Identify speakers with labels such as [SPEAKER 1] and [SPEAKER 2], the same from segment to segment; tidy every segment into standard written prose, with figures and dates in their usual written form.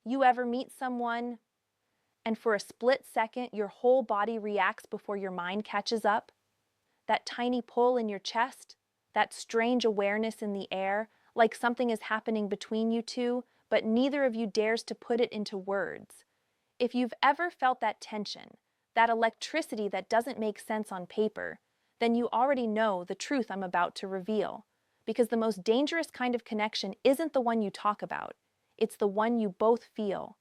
[SPEAKER 1] You ever meet someone and for a split second your whole body reacts before your mind catches up? That tiny pull in your chest, that strange awareness in the air, like something is happening between you two, but neither of you dares to put it into words. If you've ever felt that tension, that electricity that doesn't make sense on paper, then you already know the truth I'm about to reveal. Because the most dangerous kind of connection isn't the one you talk about, it's the one you both feel,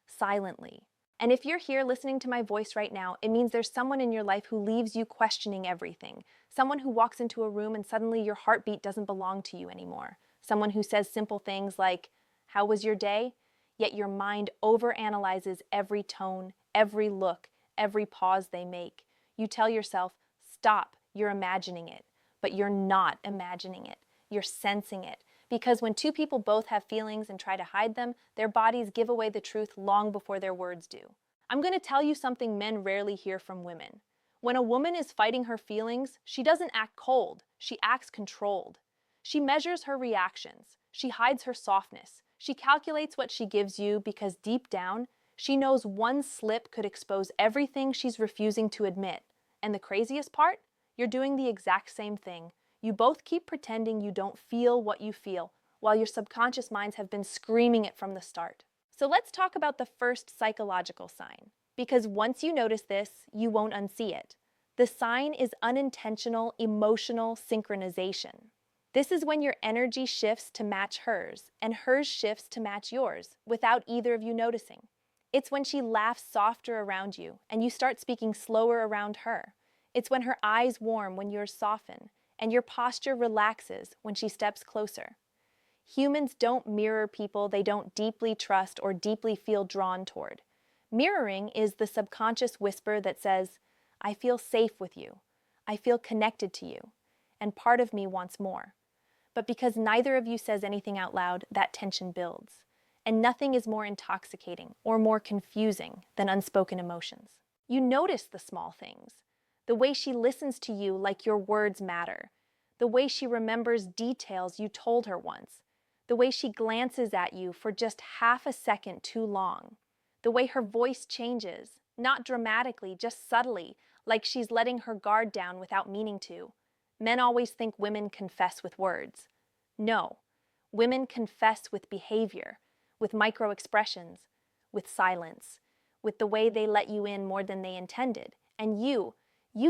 [SPEAKER 1] silently. And if you're here listening to my voice right now, it means there's someone in your life who leaves you questioning everything. Someone who walks into a room and suddenly your heartbeat doesn't belong to you anymore. Someone who says simple things like, "How was your day?" Yet your mind overanalyzes every tone, every look, every pause they make. You tell yourself, "Stop, you're imagining it." But you're not imagining it. You're sensing it. Because when two people both have feelings and try to hide them, their bodies give away the truth long before their words do. I'm going to tell you something men rarely hear from women. When a woman is fighting her feelings, she doesn't act cold, she acts controlled. She measures her reactions, she hides her softness, she calculates what she gives you because deep down, she knows one slip could expose everything she's refusing to admit. And the craziest part? You're doing the exact same thing. You both keep pretending you don't feel what you feel, while your subconscious minds have been screaming it from the start. So let's talk about the first psychological sign. Because once you notice this, you won't unsee it. The sign is unintentional emotional synchronization. This is when your energy shifts to match hers, and hers shifts to match yours, without either of you noticing. It's when she laughs softer around you, and you start speaking slower around her. It's when her eyes warm when yours soften, and your posture relaxes when she steps closer. Humans don't mirror people they don't deeply trust or deeply feel drawn toward. Mirroring is the subconscious whisper that says, "I feel safe with you. I feel connected to you. And part of me wants more." But because neither of you says anything out loud, that tension builds. And nothing is more intoxicating or more confusing than unspoken emotions. You notice the small things. The way she listens to you like your words matter. The way she remembers details you told her once. The way she glances at you for just half a second too long. The way her voice changes, not dramatically, just subtly, like she's letting her guard down without meaning to. Men always think women confess with words. No, women confess with behavior, with micro-expressions, with silence, with the way they let you in more than they intended. And you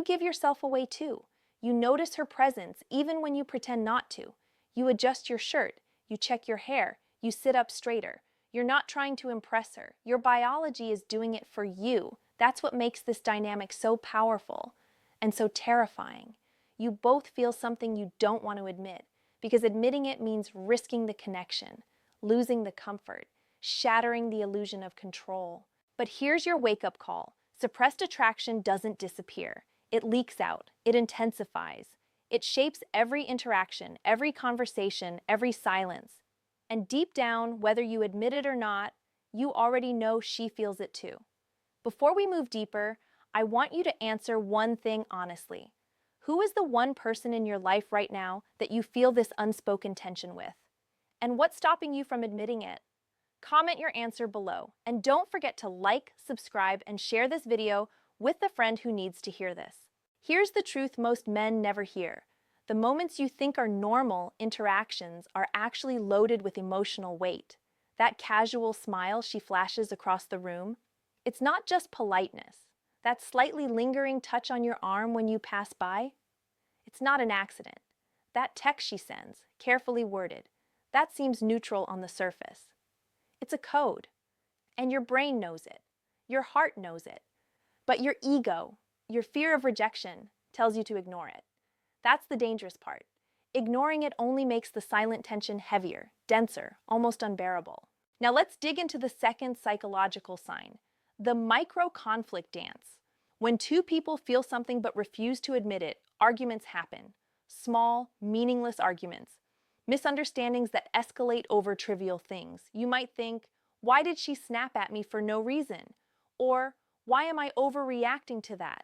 [SPEAKER 1] give yourself away too. You notice her presence even when you pretend not to. You adjust your shirt, you check your hair, you sit up straighter. You're not trying to impress her. Your biology is doing it for you. That's what makes this dynamic so powerful and so terrifying. You both feel something you don't want to admit, because admitting it means risking the connection, losing the comfort, shattering the illusion of control. But here's your wake-up call. Suppressed attraction doesn't disappear. It leaks out. It intensifies. It shapes every interaction, every conversation, every silence. And deep down, whether you admit it or not, you already know she feels it too. Before we move deeper, I want you to answer one thing honestly. Who is the one person in your life right now that you feel this unspoken tension with? And what's stopping you from admitting it? Comment your answer below, and don't forget to like, subscribe, and share this video with a friend who needs to hear this. Here's the truth most men never hear. The moments you think are normal interactions are actually loaded with emotional weight. That casual smile she flashes across the room, it's not just politeness. That slightly lingering touch on your arm when you pass by, it's not an accident. That text she sends, carefully worded, that seems neutral on the surface. It's a code, and your brain knows it. Your heart knows it. But your ego, your fear of rejection, tells you to ignore it. That's the dangerous part. Ignoring it only makes the silent tension heavier, denser, almost unbearable. Now let's dig into the second psychological sign, the micro-conflict dance. When two people feel something but refuse to admit it, arguments happen. Small, meaningless arguments. Misunderstandings that escalate over trivial things. You might think, why did she snap at me for no reason? Or, why am I overreacting to that?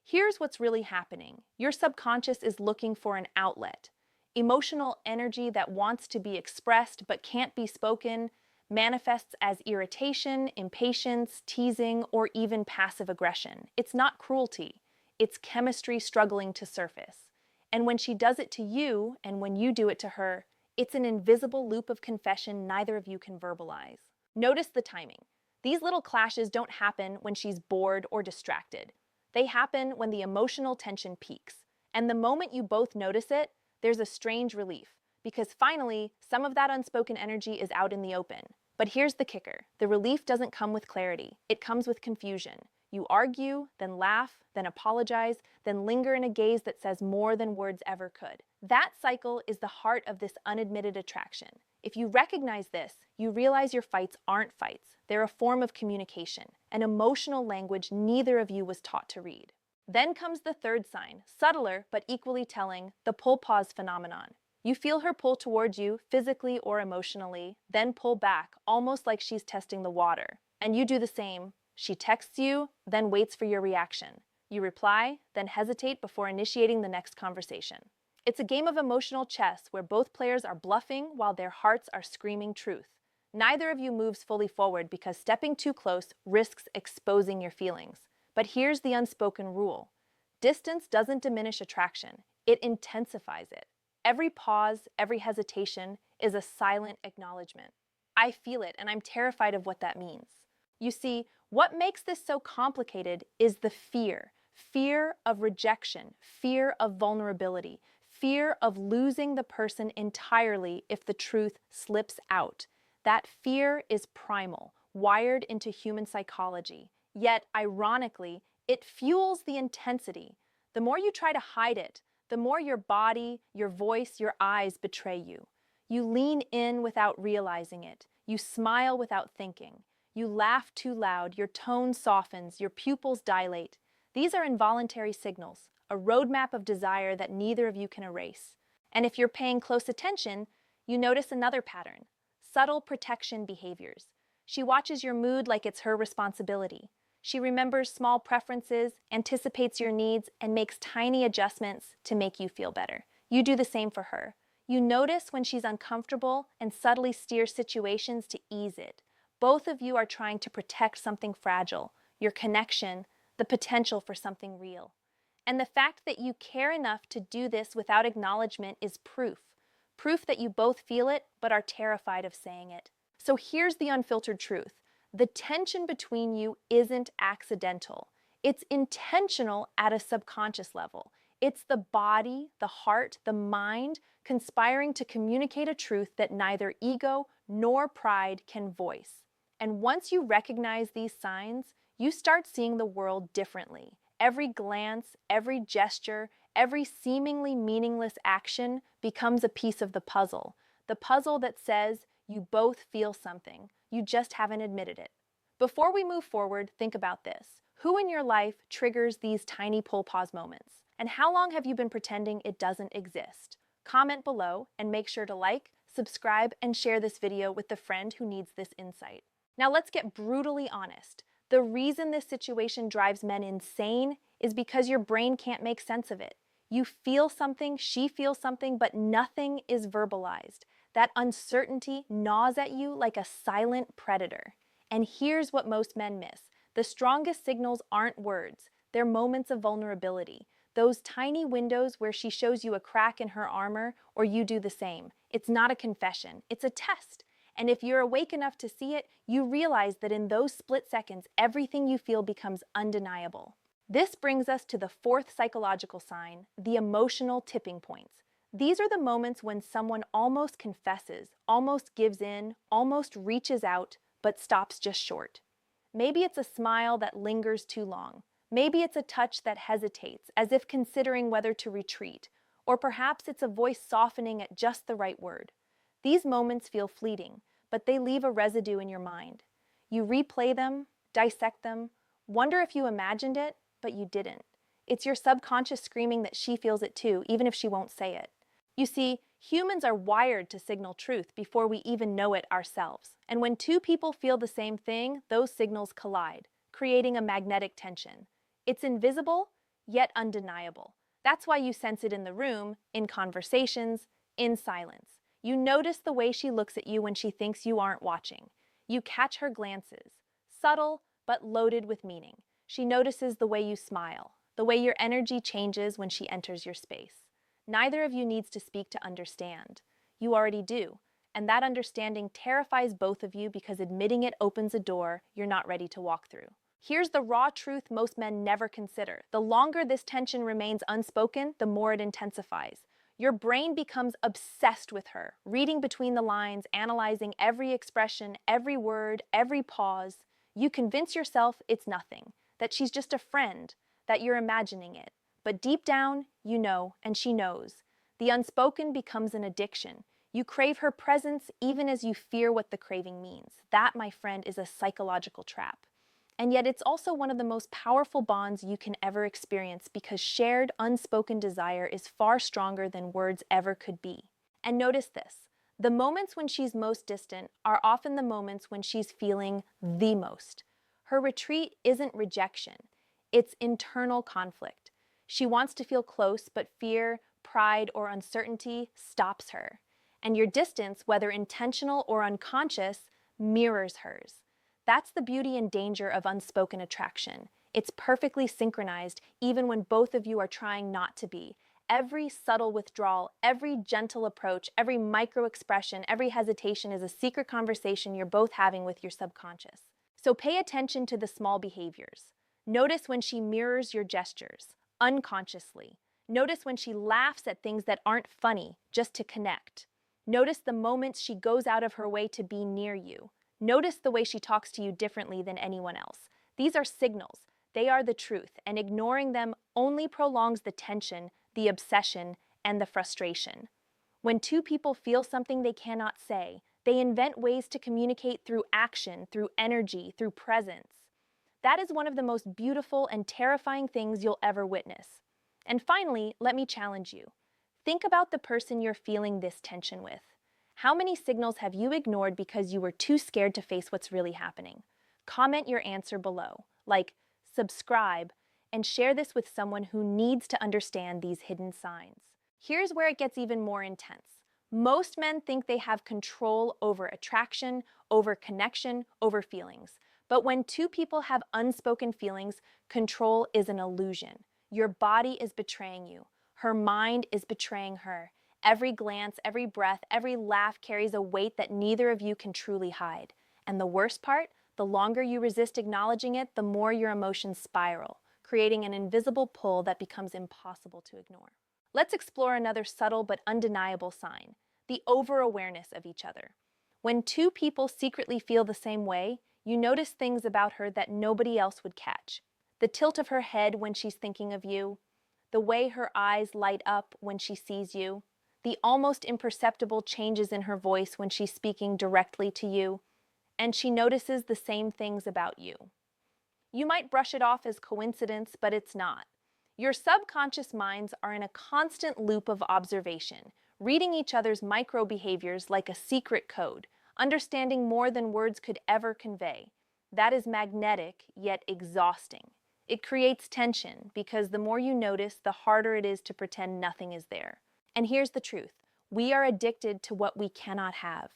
[SPEAKER 1] Here's what's really happening. Your subconscious is looking for an outlet. Emotional energy that wants to be expressed but can't be spoken, manifests as irritation, impatience, teasing, or even passive aggression. It's not cruelty, it's chemistry struggling to surface. And when she does it to you, and when you do it to her, it's an invisible loop of confession neither of you can verbalize. Notice the timing. These little clashes don't happen when she's bored or distracted. They happen when the emotional tension peaks. And the moment you both notice it, there's a strange relief, because finally, some of that unspoken energy is out in the open. But here's the kicker. The relief doesn't come with clarity. It comes with confusion. You argue, then laugh, then apologize, then linger in a gaze that says more than words ever could. That cycle is the heart of this unadmitted attraction. If you recognize this, you realize your fights aren't fights. They're a form of communication, an emotional language neither of you was taught to read. Then comes the third sign, subtler but equally telling, the pull-pause phenomenon. You feel her pull towards you, physically or emotionally, then pull back, almost like she's testing the water. And you do the same. She texts you, then waits for your reaction. You reply, then hesitate before initiating the next conversation. It's a game of emotional chess where both players are bluffing while their hearts are screaming truth. Neither of you moves fully forward because stepping too close risks exposing your feelings. But here's the unspoken rule. Distance doesn't diminish attraction, it intensifies it. Every pause, every hesitation is a silent acknowledgement. I feel it, and I'm terrified of what that means. You see, what makes this so complicated is the fear. Fear of rejection, fear of vulnerability, fear of losing the person entirely if the truth slips out. That fear is primal, wired into human psychology. Yet, ironically, it fuels the intensity. The more you try to hide it, the more your body, your voice, your eyes betray you. You lean in without realizing it. You smile without thinking. You laugh too loud, your tone softens, your pupils dilate. These are involuntary signals, a roadmap of desire that neither of you can erase. And if you're paying close attention, you notice another pattern, subtle protection behaviors. She watches your mood like it's her responsibility. She remembers small preferences, anticipates your needs, and makes tiny adjustments to make you feel better. You do the same for her. You notice when she's uncomfortable and subtly steer situations to ease it. Both of you are trying to protect something fragile, your connection, the potential for something real. And the fact that you care enough to do this without acknowledgement is proof. Proof that you both feel it but are terrified of saying it. So here's the unfiltered truth. The tension between you isn't accidental. It's intentional at a subconscious level. It's the body, the heart, the mind conspiring to communicate a truth that neither ego nor pride can voice. And once you recognize these signs, you start seeing the world differently. Every glance, every gesture, every seemingly meaningless action becomes a piece of the puzzle that says you both feel something. You just haven't admitted it. Before we move forward, think about this. Who in your life triggers these tiny pull-pause moments? And how long have you been pretending it doesn't exist? Comment below and make sure to like, subscribe, and share this video with the friend who needs this insight. Now let's get brutally honest. The reason this situation drives men insane is because your brain can't make sense of it. You feel something, she feels something, but nothing is verbalized. That uncertainty gnaws at you like a silent predator. And here's what most men miss. The strongest signals aren't words. They're moments of vulnerability. Those tiny windows where she shows you a crack in her armor or you do the same. It's not a confession. It's a test. And if you're awake enough to see it, you realize that in those split seconds, everything you feel becomes undeniable. This brings us to the fourth psychological sign, the emotional tipping points. These are the moments when someone almost confesses, almost gives in, almost reaches out, but stops just short. Maybe it's a smile that lingers too long. Maybe it's a touch that hesitates, as if considering whether to retreat. Or perhaps it's a voice softening at just the right word. These moments feel fleeting, but they leave a residue in your mind. You replay them, dissect them, wonder if you imagined it, but you didn't. It's your subconscious screaming that she feels it too, even if she won't say it. You see, humans are wired to signal truth before we even know it ourselves. And when two people feel the same thing, those signals collide, creating a magnetic tension. It's invisible, yet undeniable. That's why you sense it in the room, in conversations, in silence. You notice the way she looks at you when she thinks you aren't watching. You catch her glances, subtle but loaded with meaning. She notices the way you smile, the way your energy changes when she enters your space. Neither of you needs to speak to understand. You already do, and that understanding terrifies both of you because admitting it opens a door you're not ready to walk through. Here's the raw truth most men never consider. The longer this tension remains unspoken, the more it intensifies. Your brain becomes obsessed with her, reading between the lines, analyzing every expression, every word, every pause. You convince yourself it's nothing, that she's just a friend, that you're imagining it. But deep down, you know, and she knows. The unspoken becomes an addiction. You crave her presence even as you fear what the craving means. That, my friend, is a psychological trap. And yet it's also one of the most powerful bonds you can ever experience because shared, unspoken desire is far stronger than words ever could be. And notice this. The moments when she's most distant are often the moments when she's feeling the most. Her retreat isn't rejection. It's internal conflict. She wants to feel close, but fear, pride, or uncertainty stops her. And your distance, whether intentional or unconscious, mirrors hers. That's the beauty and danger of unspoken attraction. It's perfectly synchronized, even when both of you are trying not to be. Every subtle withdrawal, every gentle approach, every micro expression, every hesitation is a secret conversation you're both having with your subconscious. So pay attention to the small behaviors. Notice when she mirrors your gestures, unconsciously. Notice when she laughs at things that aren't funny, just to connect. Notice the moments she goes out of her way to be near you. Notice the way she talks to you differently than anyone else. These are signals. They are the truth, and ignoring them only prolongs the tension, the obsession, and the frustration. When two people feel something they cannot say, they invent ways to communicate through action, through energy, through presence. That is one of the most beautiful and terrifying things you'll ever witness. And finally, let me challenge you. Think about the person you're feeling this tension with. How many signals have you ignored because you were too scared to face what's really happening? Comment your answer below, like, subscribe, and share this with someone who needs to understand these hidden signs. Here's where it gets even more intense. Most men think they have control over attraction, over connection, over feelings. But when two people have unspoken feelings, control is an illusion. Your body is betraying you. Her mind is betraying her. Every glance, every breath, every laugh carries a weight that neither of you can truly hide. And the worst part, the longer you resist acknowledging it, the more your emotions spiral, creating an invisible pull that becomes impossible to ignore. Let's explore another subtle but undeniable sign, the over-awareness of each other. When two people secretly feel the same way, you notice things about her that nobody else would catch. The tilt of her head when she's thinking of you, the way her eyes light up when she sees you, the almost imperceptible changes in her voice when she's speaking directly to you, and she notices the same things about you. You might brush it off as coincidence, but it's not. Your subconscious minds are in a constant loop of observation, reading each other's micro behaviors like a secret code, understanding more than words could ever convey. That is magnetic, yet exhausting. It creates tension because the more you notice, the harder it is to pretend nothing is there. And here's the truth. We are addicted to what we cannot have.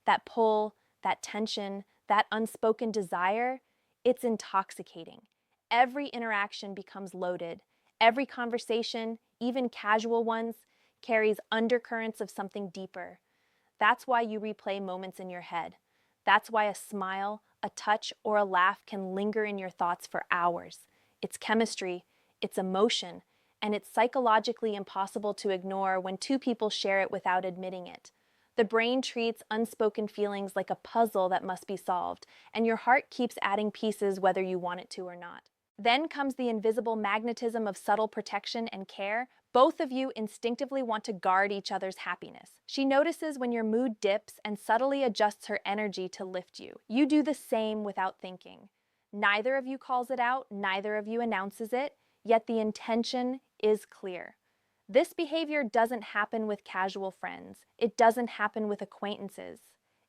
[SPEAKER 1] That pull, that tension, that unspoken desire, it's intoxicating. Every interaction becomes loaded. Every conversation, even casual ones, carries undercurrents of something deeper. That's why you replay moments in your head. That's why a smile, a touch, or a laugh can linger in your thoughts for hours. It's chemistry, it's emotion, and it's psychologically impossible to ignore when two people share it without admitting it. The brain treats unspoken feelings like a puzzle that must be solved, and your heart keeps adding pieces whether you want it to or not. Then comes the invisible magnetism of subtle protection and care. Both of you instinctively want to guard each other's happiness. She notices when your mood dips and subtly adjusts her energy to lift you. You do the same without thinking. Neither of you calls it out, neither of you announces it, yet the intention is clear. This behavior doesn't happen with casual friends. It doesn't happen with acquaintances.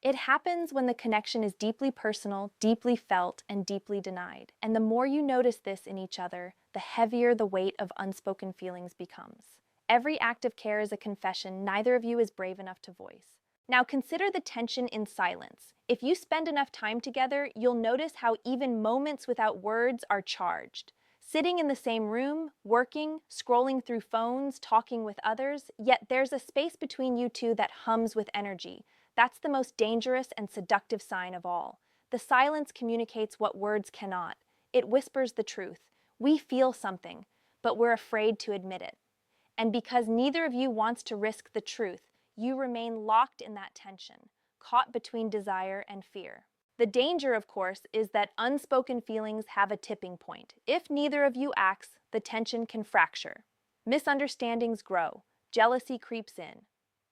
[SPEAKER 1] It happens when the connection is deeply personal, deeply felt, and deeply denied. And the more you notice this in each other, the heavier the weight of unspoken feelings becomes. Every act of care is a confession neither of you is brave enough to voice. Now consider the tension in silence. If you spend enough time together, you'll notice how even moments without words are charged. Sitting in the same room, working, scrolling through phones, talking with others, yet there's a space between you two that hums with energy. That's the most dangerous and seductive sign of all. The silence communicates what words cannot. It whispers the truth. We feel something, but we're afraid to admit it. And because neither of you wants to risk the truth, you remain locked in that tension, caught between desire and fear. The danger, of course, is that unspoken feelings have a tipping point. If neither of you acts, the tension can fracture. Misunderstandings grow, jealousy creeps in.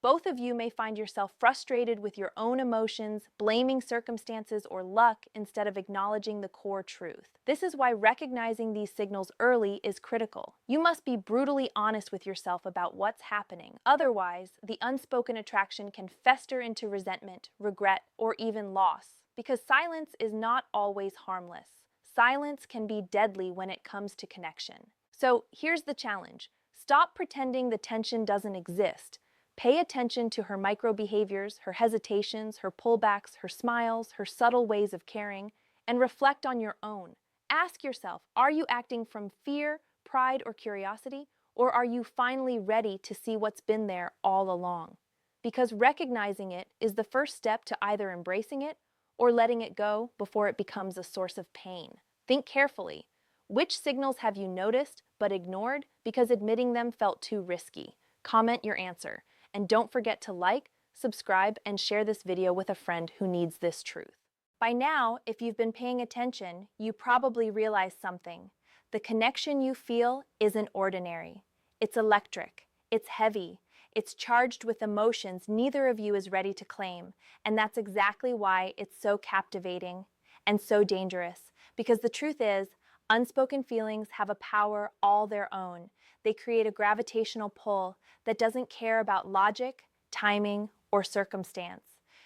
[SPEAKER 1] Both of you may find yourself frustrated with your own emotions, blaming circumstances or luck instead of acknowledging the core truth. This is why recognizing these signals early is critical. You must be brutally honest with yourself about what's happening. Otherwise, the unspoken attraction can fester into resentment, regret, or even loss. Because silence is not always harmless. Silence can be deadly when it comes to connection. So here's the challenge. Stop pretending the tension doesn't exist. Pay attention to her micro behaviors, her hesitations, her pullbacks, her smiles, her subtle ways of caring, and reflect on your own. Ask yourself, are you acting from fear, pride, or curiosity? Or are you finally ready to see what's been there all along? Because recognizing it is the first step to either embracing it or letting it go before it becomes a source of pain. Think carefully. Which signals have you noticed but ignored because admitting them felt too risky? Comment your answer. And don't forget to like, subscribe, and share this video with a friend who needs this truth. By now, if you've been paying attention, you probably realize something. The connection you feel isn't ordinary. It's electric. It's heavy. It's charged with emotions neither of you is ready to claim. And that's exactly why it's so captivating and so dangerous. Because the truth is, unspoken feelings have a power all their own. They create a gravitational pull that doesn't care about logic, timing, or circumstance.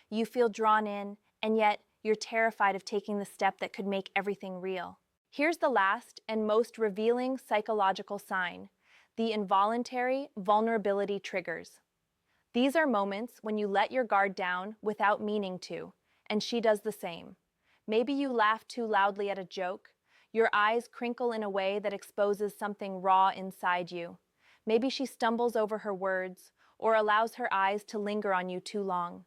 [SPEAKER 1] You feel drawn in, and yet you're terrified of taking the step that could make everything real. Here's the last and most revealing psychological sign: the involuntary vulnerability triggers. These are moments when you let your guard down without meaning to, and she does the same. Maybe you laugh too loudly at a joke. Your eyes crinkle in a way that exposes something raw inside you. Maybe she stumbles over her words or allows her eyes to linger on you too long.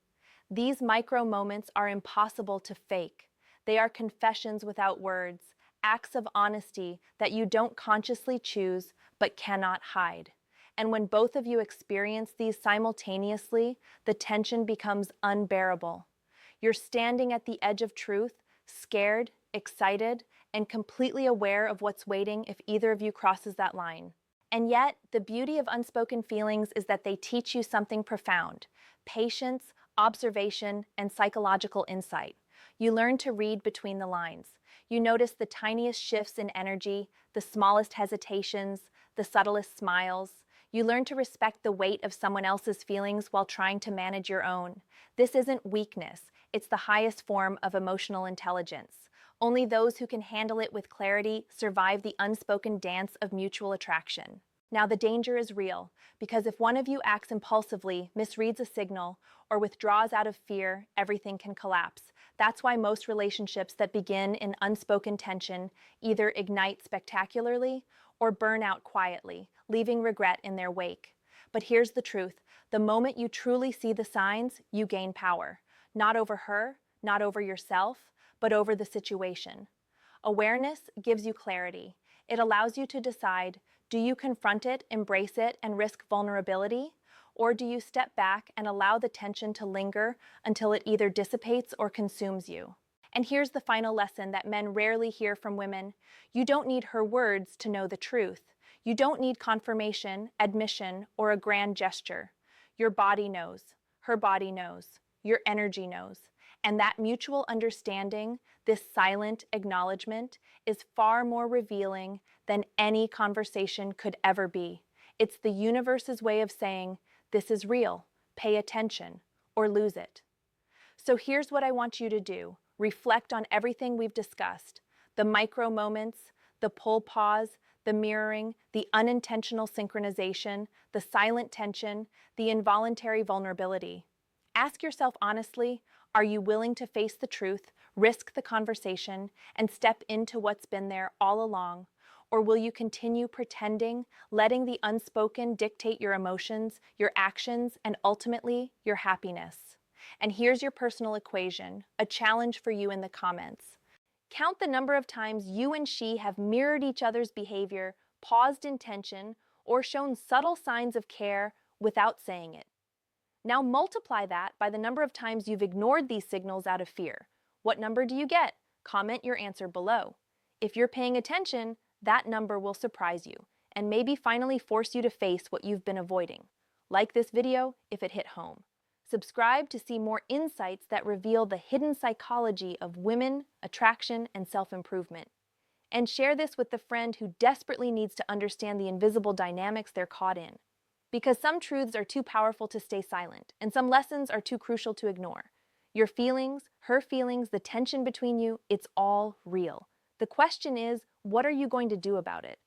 [SPEAKER 1] These micro moments are impossible to fake. They are confessions without words, acts of honesty that you don't consciously choose but cannot hide. And when both of you experience these simultaneously, the tension becomes unbearable. You're standing at the edge of truth, scared, excited, and completely aware of what's waiting if either of you crosses that line. And yet, the beauty of unspoken feelings is that they teach you something profound: patience, observation, and psychological insight. You learn to read between the lines. You notice the tiniest shifts in energy, the smallest hesitations, the subtlest smiles. You learn to respect the weight of someone else's feelings while trying to manage your own. This isn't weakness, it's the highest form of emotional intelligence. Only those who can handle it with clarity survive the unspoken dance of mutual attraction. Now, the danger is real, because if one of you acts impulsively, misreads a signal, or withdraws out of fear, everything can collapse. That's why most relationships that begin in unspoken tension either ignite spectacularly or burn out quietly, leaving regret in their wake. But here's the truth: the moment you truly see the signs, you gain power. Not over her, not over yourself, but over the situation. Awareness gives you clarity. It allows you to decide, do you confront it, embrace it, and risk vulnerability? Or do you step back and allow the tension to linger until it either dissipates or consumes you? And here's the final lesson that men rarely hear from women. You don't need her words to know the truth. You don't need confirmation, admission, or a grand gesture. Your body knows. Her body knows. Your energy knows. And that mutual understanding, this silent acknowledgement, is far more revealing than any conversation could ever be. It's the universe's way of saying, this is real, pay attention, or lose it. So here's what I want you to do. Reflect on everything we've discussed: the micro moments, the pull pause, the mirroring, the unintentional synchronization, the silent tension, the involuntary vulnerability. Ask yourself honestly, are you willing to face the truth, risk the conversation, and step into what's been there all along? Or will you continue pretending, letting the unspoken dictate your emotions, your actions, and ultimately your happiness? And here's your personal equation, a challenge for you in the comments. Count the number of times you and she have mirrored each other's behavior, paused in tension, or shown subtle signs of care without saying it. Now multiply that by the number of times you've ignored these signals out of fear. What number do you get? Comment your answer below. If you're paying attention, that number will surprise you and maybe finally force you to face what you've been avoiding. Like this video if it hit home. Subscribe to see more insights that reveal the hidden psychology of women, attraction, and self-improvement. And share this with the friend who desperately needs to understand the invisible dynamics they're caught in. Because some truths are too powerful to stay silent, and some lessons are too crucial to ignore. Your feelings, her feelings, the tension between you, it's all real. The question is, what are you going to do about it?